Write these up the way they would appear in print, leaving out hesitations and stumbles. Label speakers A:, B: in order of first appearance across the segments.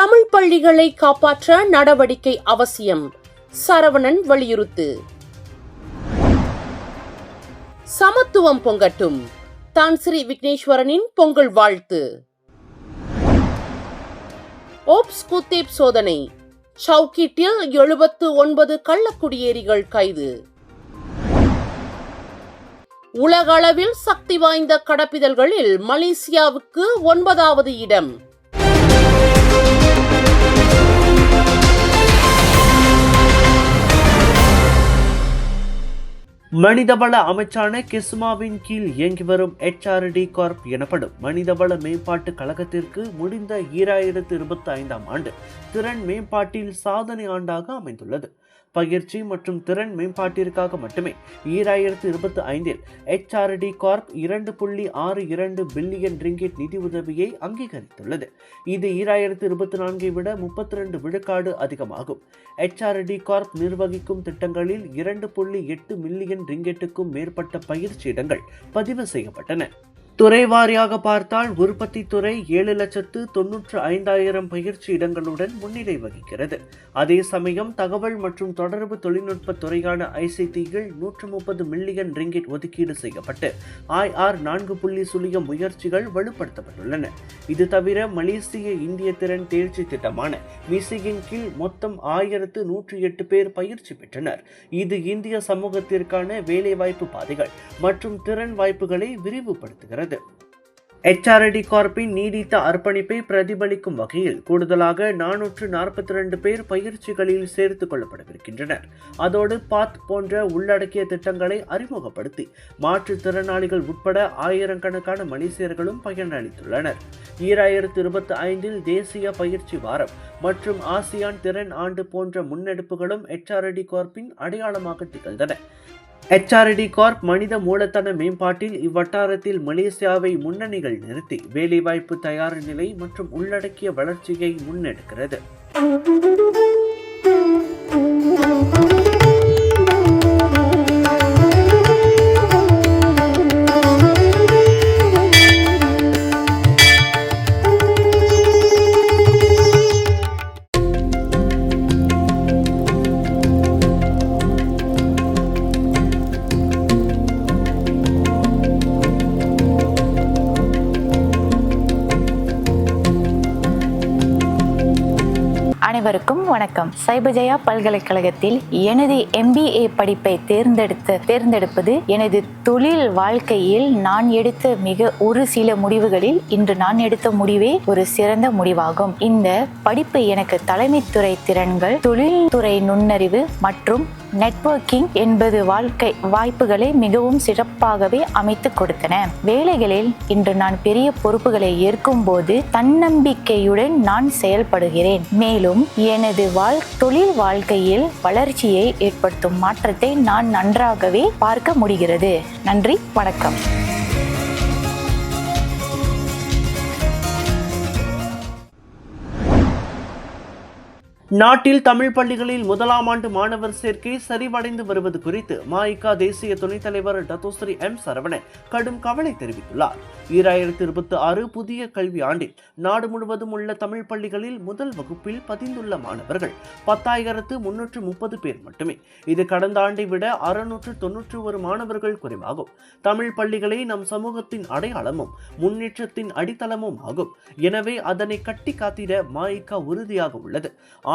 A: தமிழ் பள்ளிகளை காப்பாற்ற நடவடிக்கை அவசியம். சரவணன் வலியுறுத்து. சமத்துவம் பொங்கட்டும். தான் ஸ்ரீ விக்னேஸ்வரனின் பொங்கல் வாழ்த்து. ஓப்ஸ் குத்தேப் சோதனை. சவுக்கீட்டில் 79 கள்ளக்குடியேறிகள் கைது. உலக அளவில் சக்தி வாய்ந்த கடப்பிதழ்களில் மலேசியாவுக்கு 9வது இடம்.
B: மனிதவள அமைச்சான கிஸ்மாவின் கீழ் இயங்கி வரும் HRD கார்ப் எனப்படும் மனிதவள மேம்பாட்டு கழகத்திற்கு முடிந்த 2025ஆம் ஆண்டு திறன் மேம்பாட்டில் சாதனை ஆண்டாக அமைந்துள்ளது. பயிற்சி மற்றும் திறன் மேம்பாட்டிற்காக மட்டுமே 2025இல் HRD கார்ப் 2.62 பில்லியன் ரிங்கிட் நிதி உதவியை அங்கீகரித்துள்ளது. இது 2024ஐ விட 32 விழுக்காடு அதிகமாகும். HRD கார்ப் நிர்வகிக்கும் திட்டங்களில் 2.8 மில்லியன் ரிங்கெட்டுக்கும் மேற்பட்ட பயிற்சி இடங்கள் பதிவு செய்யப்பட்டன. துறை வாரியாக பார்த்தால் உற்பத்தி துறை 7,95,000 பயிற்சி இடங்களுடன் முன்னிலை வகிக்கிறது. அதே சமயம் தகவல் மற்றும் தொடர்பு தொழில்நுட்ப துறையான ICTயில் 130 மில்லியன் ரிங்கிட் ஒதுக்கீடு செய்யப்பட்டு IR 4.0 முயற்சிகள் வலுப்படுத்தப்பட்டுள்ளன. இது தவிர மலேசிய இந்திய திறன் தேர்ச்சி திட்டமான மிசிகின் கீழ் மொத்தம் 1108 பேர் பயிற்சி பெற்றனர். இது இந்திய சமூகத்திற்கான வேலைவாய்ப்பு பாதைகள் மற்றும் திறன் வாய்ப்புகளை விரிவுபடுத்துகிறது. HRD கார்ப்பின் நீடித்த அர்ப்பணிப்பை பிரதிபலிக்கும் வகையில் கூடுதலாக 442 பேர் பயிற்சிகளில் சேர்த்துக் கொள்ளப்படவிருக்கின்றனர். அதோடு பாத் போன்ற உள்ளடக்கிய திட்டங்களை அறிமுகப்படுத்தி மாற்றுத்திறனாளிகள் உட்பட ஆயிரக்கணக்கான மலேசியர்களும் பயனளித்துள்ளனர். 2025இல் தேசிய பயிற்சி வாரம் மற்றும் ஆசியான் திறன் ஆண்டு போன்ற முன்னெடுப்புகளும் HRD கார்ப்பின் அடையாளமாக திகழ்ந்தன. HRD கார்ப் மனித மூலதன மேம்பாட்டில் இவ்வட்டாரத்தில் மலேசியாவை முன்னணிகள் நிறுத்தி வேலைவாய்ப்பு தயார் நிலை மற்றும் உள்ளடக்கிய வளர்ச்சியை முன்னெடுக்கிறது.
C: அனைவருக்கும் வணக்கம். சைபஜயா பல்கலைக்கழகத்தில் எனது MBA படிப்பை தேர்ந்தெடுப்பது எனது தொழில் வாழ்க்கையில் நான் எடுத்த ஒரு சில முடிவுகளில் இன்று நான் எடுத்த முடிவே ஒரு சிறந்த முடிவாகும். இந்த படிப்பு எனக்கு தலைமைத்துறை திறன்கள், தொழில்துறை நுண்ணறிவு மற்றும் நெட்வொர்க்கிங் என்பது வாழ்க்கை வாய்ப்புகளை மிகவும் சிறப்பாகவே அமைத்து கொடுத்தன. வேலைகளில் இன்று நான் பெரிய பொறுப்புகளை ஏற்கும் போது தன்னம்பிக்கையுடன் நான் செயல்படுகிறேன். மேலும் எனது தொழில் வாழ்க்கையில் வளர்ச்சியை ஏற்படுத்தும் மாற்றத்தை நான் நன்றாகவே பார்க்க முடிகிறது. நன்றி, வணக்கம்.
B: நாட்டில் தமிழ் பள்ளிகளில் 1ஆம் ஆண்டு மாணவர் சேர்க்கை சரிவடைந்து வருவது குறித்து MAICA தேசிய துணைத் தலைவர் டத்தோஸ்ரீ M. சரவணன் கடும் கவலை தெரிவித்துள்ளார். 2026 புதிய கல்வி ஆண்டில் நாடு முழுவதும் உள்ள தமிழ் பள்ளிகளில் முதல் வகுப்பில் பதிந்துள்ள மாணவர்கள் 10,330 பேர் மட்டுமே. இது கடந்த ஆண்டை விட 691 மாணவர்கள் குறைவாகும். தமிழ் பள்ளிகளை நம் சமூகத்தின் அடையாளமும் முன்னேற்றத்தின் அடித்தளமும் ஆகும். எனவே அதனை கட்டி காத்திட MAICA உறுதியாக உள்ளது.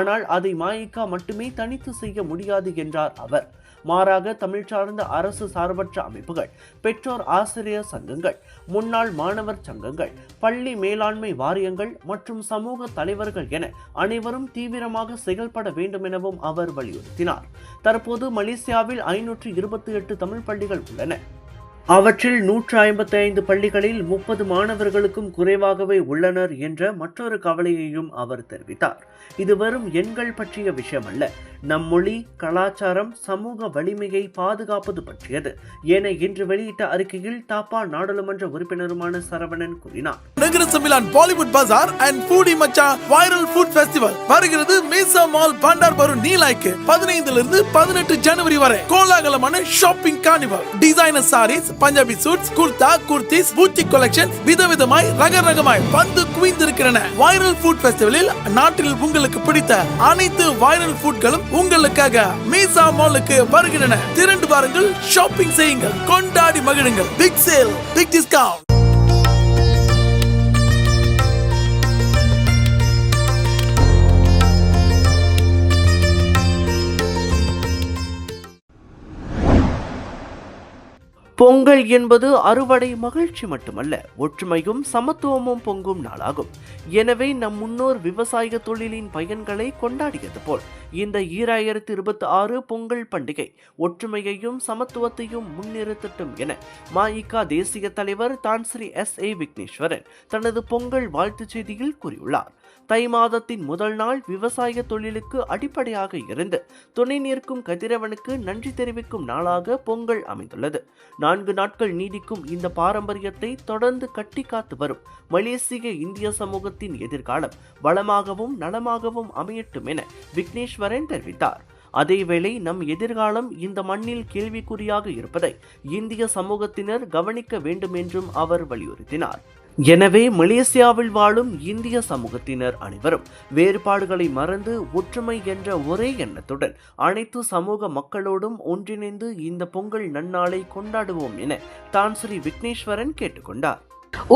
B: ஆனால் அதை MAICA மட்டுமே தனித்து செய்ய முடியாது என்றார் அவர். மாறாக தமிழ் சார்ந்த அரசு சார்பற்ற அமைப்புகள், பெற்றோர் ஆசிரியர் சங்கங்கள், முன்னாள் மாணவர் சங்கங்கள், பள்ளி மேலாண்மை வாரியங்கள் மற்றும் சமூக தலைவர்கள் என அனைவரும் தீவிரமாக செயல்பட வேண்டும் எனவும் அவர் வலியுறுத்தினார். தற்போது மலேசியாவில் 528 தமிழ் பள்ளிகள் உள்ளன. அவற்றில் 155 பள்ளிகளில் 30 மாணவர்களுக்கும் குறைவாகவே உள்ளனர் என்ற மற்றொரு கவலையையும் அவர் தெரிவித்தார். இது வெறும் எண்கள் பற்றிய விஷயம் அல்ல, நம் மொழி, கலாச்சாரம், சமூக வலிமையை பாதுகாப்பது பற்றியது என இன்று வெளியிட்ட அறிக்கையில் தாப்பா நாடாளுமன்ற உறுப்பினருமான சரவணன் கூறினார்.
D: அதிரச Milan Bollywood Bazaar and foodie Macha viral food festival வருகிறது மீசா மால் பண்டார் பரு நீலாய்க்கு 15 இருந்து 18 ஜனவரி வரை. கோலாகலமான shopping carnival, designer sarees, Punjabi suits, kurta, kurtis, பூச்சி கலெக்ஷன் விதவிதமாய் ரகரகமாய் வந்து குவிந்திருக்கின்றன. வைரல் ஃபுட் ஃபெஸ்டிவலில் நாட்டில் உங்களுக்கு பிடித்த அனைத்து வைரல் ஃபுட்களும் உங்களுக்காக மீசா மாலுக்கு வருகின்றன. திரண்டு வாருங்கள், ஷாப்பிங் செய்யுங்கள், கொண்டாடி மகிழுங்கள். Big sale, big discount.
B: Pongal என்பது அறுவடை மகிழ்ச்சி மட்டுமல்ல, ஒற்றுமையும் சமத்துவமும் பொங்கும் நாளாகும். எனவே நம் முன்னோர் விவசாய தொழிலின் பயன்களை கொண்டாடியது போல் இந்த 2026 பொங்கல் பண்டிகை ஒற்றுமையையும் சமத்துவத்தையும் முன்னிறுத்தட்டும் என மஇகா தேசிய தலைவர் தான்ஸ்ரீ SA விக்னேஸ்வரன் தனது பொங்கல் வாழ்த்துச் செய்தியில் கூறியுள்ளார். தை மாதத்தின் முதல் நாள் விவசாய தொழிலுக்கு அடிப்படையாக இருந்து துணை நிற்கும் கதிரவனுக்கு நன்றி தெரிவிக்கும் நாளாக பொங்கல் அமைந்துள்ளது. 4 நாட்கள் நீடிக்கும் இந்த பாரம்பரியத்தை தொடர்ந்து கட்டி காத்து வரும் மலேசிய இந்திய சமூகத்தின் எதிர்காலம் வளமாகவும் நலமாகவும் அமையட்டும் என விக்னேஸ்வரன் தெரிவித்தார். அதேவேளை நம் எதிர்காலம் இந்த மண்ணில் கேள்விக்குறியாக இருப்பதை இந்திய சமூகத்தினர் கவனிக்க வேண்டும் என்றும் அவர் வலியுறுத்தினார். எனவே மலேசியாவில் வாழும் இந்திய சமூகத்தினர் அனைவரும் வேறுபாடுகளை மறந்து ஒற்றுமை என்ற ஒரே எண்ணத்துடன் அனைத்து சமூக மக்களோடும் ஒன்றிணைந்து இந்த பொங்கல் நன்னாளை கொண்டாடுவோம் என தான்ஸ்ரீ விக்னேஸ்வரன் கேட்டுக்கொண்டார்.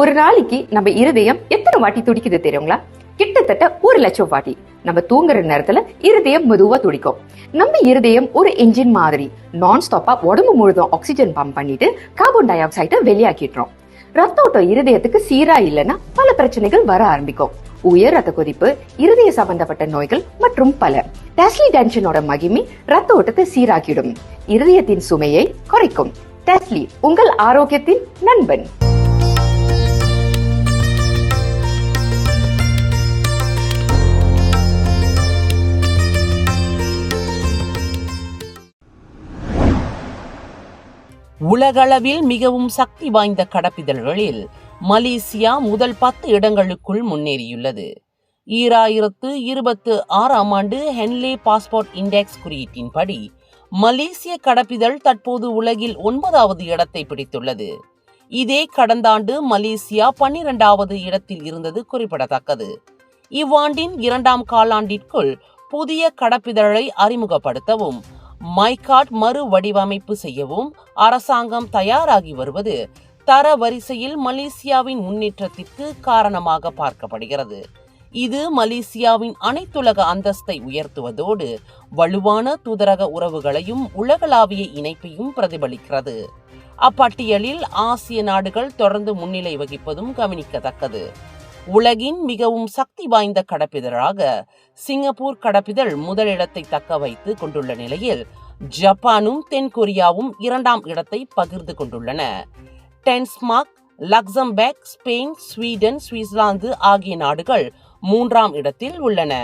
E: ஒரு நாளைக்கு நம்ம இருதயம் எத்தனை வாட்டி துடிக்குது தெரியுங்களா? கிட்டத்தட்ட 1 லட்சம் வாட்டி. நம்ம தூங்குற நேரத்துல இருதயம் மெதுவா துடிக்கும். நம்ம இருதயம் ஒரு என்ஜின் மாதிரி நான் ஸ்டாப்பா உடம்பு முழுதும் ஆக்சிஜன் பம்ப் பண்ணிட்டு கார்பன் டை ஆக்சைடை வெளியாக்கிடுறோம். ரத்த ஓட்டம் இருதயத்துக்கு சீரா இல்லைன்னா பல பிரச்சனைகள் வர ஆரம்பிக்கும். உயர் ரத்த கொதிப்பு, இருதய சம்பந்தப்பட்ட நோய்கள் மற்றும் பல. டெஸ்லி டென்ஷனோட மகிமை ரத்த ஓட்டத்தை சீராக்கிடும், இருதயத்தின் சுமையை குறைக்கும். டெஸ்லி உங்கள் ஆரோக்கியத்தின் நண்பன்.
A: உலகளவில் மிகவும் சக்தி வாய்ந்த கடப்பிதழ்களில் மலேசியா முதல் 10 இடங்களுக்குள் முன்னேறியுள்ளது. 2026 ஹென்லே பாஸ்போர்ட் இண்டெக்ஸ் குறியீட்டின்படி மலேசிய கடப்பிதழ் தற்போது உலகில் 9வது இடத்தை பிடித்துள்ளது. இதே கடந்த ஆண்டு மலேசியா 12வது இடத்தில் இருந்தது குறிப்பிடத்தக்கது. இவ்வாண்டின் 2ஆம் காலாண்டிற்குள் புதிய கடப்பிதழை அறிமுகப்படுத்தவும் மைகாட் மறு வடிவமைப்பு செய்யவும் அரசாங்கம் தயாராகி வருவது தர வரிசையில் மலேசியாவின் முன்னேற்றத்திற்கு காரணமாக பார்க்கப்படுகிறது. இது மலேசியாவின் அனைத்துலக அந்தஸ்தை உயர்த்துவதோடு வலுவான தூதரக உறவுகளையும் உலகளாவிய இணைப்பையும் பிரதிபலிக்கிறது. அப்பட்டியலில் ஆசிய நாடுகள் தொடர்ந்து முன்னிலை வகிப்பதும் கவனிக்கத்தக்கது. உலகின் மிகவும் சக்தி வாய்ந்த கடப்பிதழாக சிங்கப்பூர் கடப்பிதழ் முதலிடத்தை தக்க வைத்து கொண்டுள்ள நிலையில் ஜப்பானும் தென்கொரியாவும் 2ஆம் இடத்தை பகிர்ந்து கொண்டுள்ளன. Denmark, Luxembourg, Spain, Sweden, Switzerland ஆகிய நாடுகள் 3ஆம் இடத்தில் உள்ளன.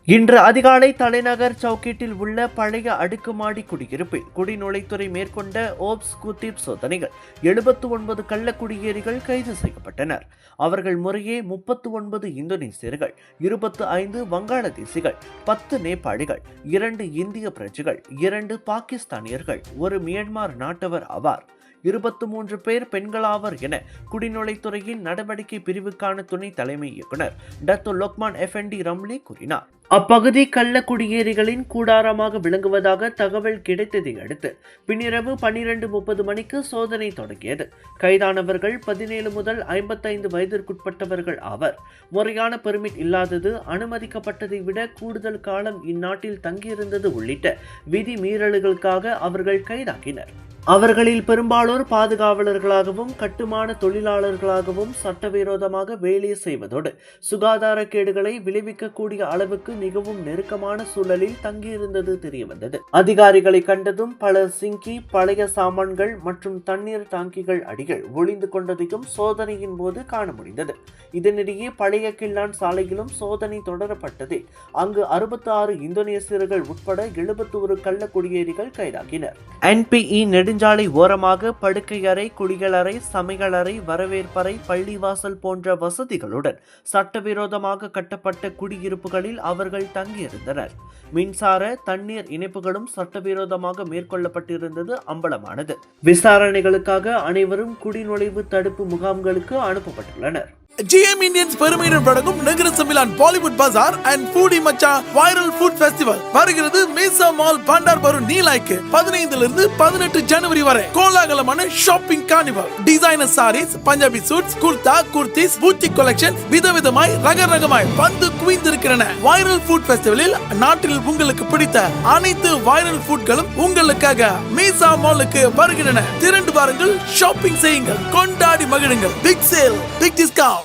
B: இன்று அதிகாலை தலைநகர் சவுக்கீட்டில் உள்ள பழைய அடுக்குமாடி குடியிருப்பில் குடிநுழைத்துறை மேற்கொண்ட ஓப்ஸ் குத்தீப் சோதனைகள் 79 கள்ள குடியேறிகள் கைது செய்யப்பட்டனர். அவர்கள் முறையே 39 இந்தோனேசியர்கள், 25 வங்காளதேசிகள், 10 நேபாளிகள், 2 இந்திய பிரஜைகள், 2 பாகிஸ்தானியர்கள், 1 மியான்மர் நாட்டவர் ஆவார். 23 பேர் பெண்களாவர் என குடிநுழைத்துறையின் நடவடிக்கை பிரிவுக்கான துணை தலைமை இயக்குனர் டத்தோ லோக்மான் எஃப்என்டி ரம்லி கூறினார். அப்பகுதி கள்ள குடியேறிகளின் கூடாரமாக விளங்குவதாக தகவல் கிடைத்ததை அடுத்து பின்னிரவு 12:30 மணிக்கு சோதனை தொடங்கியது. கைதானவர்கள் 17 முதல் 55 வயதிற்குட்பட்டவர்கள் ஆவர். முறையான பெர்மிட் இல்லாதது, அனுமதிக்கப்பட்டதை விட கூடுதல் காலம் இந்நாட்டில் தங்கியிருந்தது உள்ளிட்ட விதி மீறல்களுக்காக அவர்கள் கைதாகினர். அவர்களில் பெரும்பாலோர் பாதுகாவலர்களாகவும் கட்டுமான தொழிலாளர்களாகவும் சட்டவிரோதமாக வேலை செய்வதோடு சுகாதார கேடுகளை விளைவிக்கக்கூடிய அளவுக்கு மிகவும் நெருக்கமான சூழலில் தங்கியிருந்தது தெரியவந்தது. அதிகாரிகளை கண்டதும் பலர் சிங்கி பழைய சாமான்கள் மற்றும் தண்ணீர் டாங்கிகள் அடிகள் ஒளிந்து கொண்டதையும் சோதனையின் போது காண முடிந்தது. இதனிடையே பழைய கில்லான் சாலையிலும் சோதனை தொடரப்பட்டது. அங்கு 66 இந்தோனேசியர்கள் உட்பட 71 கள்ள குடியேறிகள் கைதாகினர். NPE நெடுஞ்சாலை ஓரமாக படுக்கை அறை, குளியலறை, சமையலறை, வரவேற்பறை, பள்ளிவாசல் போன்ற வசதிகளுடன் சட்டவிரோதமாக கட்டப்பட்ட குடியிருப்புகளில் அவர்கள் தங்கியிருந்தனர். மின்சார, தண்ணீர் இணைப்புகளும் சட்டவிரோதமாக மேற்கொள்ளப்பட்டிருந்தது அம்பலமானது. விசாரணைகளுக்காக அனைவரும் குடிநுழைவு தடுப்பு முகாம்களுக்கு அனுப்பப்பட்டுள்ளனர்.
D: GM Indians பெருமையுடன் வழங்கும் நகர சமிலான் Bollywood Bazaar and foodie Macha viral food festival வருகிறது மேசா மால் பண்டார் பரு நீலாய்க்கு 15 to 18 ஜனவரி வரை. கோலாகலமான shopping carnival, designer sarees, Punjabi suits, kurta, kurtis, boutique collection விதவிதமாய் ரகரகமாய் வந்து குவிந்திருக்கின்றன. வைரல் ஃபுட் ஃபெஸ்டிவலில் நாட்டில் உங்களுக்கு பிடித்த அனைத்து வைரல் ஃபுட்களும் உங்களுக்காக மேசா மாலுக்கு வருகின்றன. திரண்டு வாருங்கள், ஷாப்பிங் செய்யுங்கள், கொண்டாடி மகிழுங்கள். Big sale, big discount.